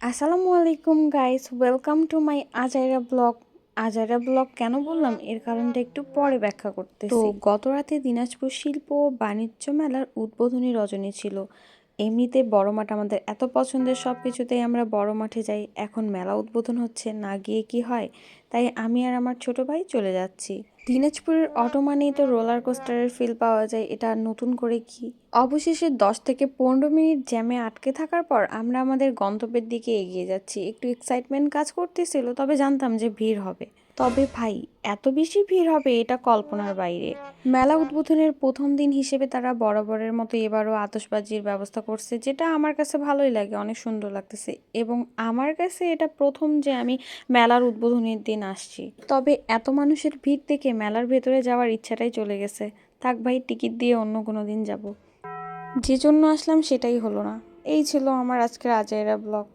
আসসালামু আলাইকুম guys, welcome to my আজাইরা ব্লগ। আজাইরা ব্লগ কেন বললাম এর কারণটা একটু পরে ব্যাখ্যা করতেছি। গত রাতে দিনাজপুর শিল্প ও বাণিজ্য মেলার উদ্বোধনী রজনী ছিল। এমনিতে বড় মাঠ আমাদের এত পছন্দের, সব কিছুতেই আমরা বড় মাঠে যাই। এখন মেলা উদ্বোধন হচ্ছে, না গিয়ে কি হয়? তাই আমি আর আমার ছোট ভাই চলে যাচ্ছি। দিনাজপুরের অটো মানেই তো রোলার কোস্টারের ফিল পাওয়া যায়, এটা আর নতুন করে কি। অবশেষে 10 থেকে 15 মিনিট জ্যামে আটকে থাকার পর আমরা আমাদের গন্তব্যের দিকে এগিয়ে যাচ্ছি। একটু এক্সাইটমেন্ট কাজ করতেছিল, তবে জানতাম যে ভিড় হবে। তবে ভাই, এত বেশি ভিড় হবে এটা কল্পনার বাইরে। মেলা উদ্বোধনের প্রথম দিন হিসেবে তারা বরাবরের মতো এবারও আতশবাজির ব্যবস্থা করছে, যেটা আমার কাছে ভালোই লাগে, অনেক সুন্দর লাগতেছে। এবং আমার কাছে এটা প্রথম যে আমি মেলার উদ্বোধনের দিন আসছি। তবে এত মানুষের ভিড় দেখে মেলার ভেতরে যাওয়ার ইচ্ছাটাই চলে গেছে। থাক ভাই, টিকিট দিয়ে অন্য কোনো দিন যাব। যে জন্য আসলাম সেটাই হলো না। এই ছিল আমার আজকের আজাইরা ব্লগ।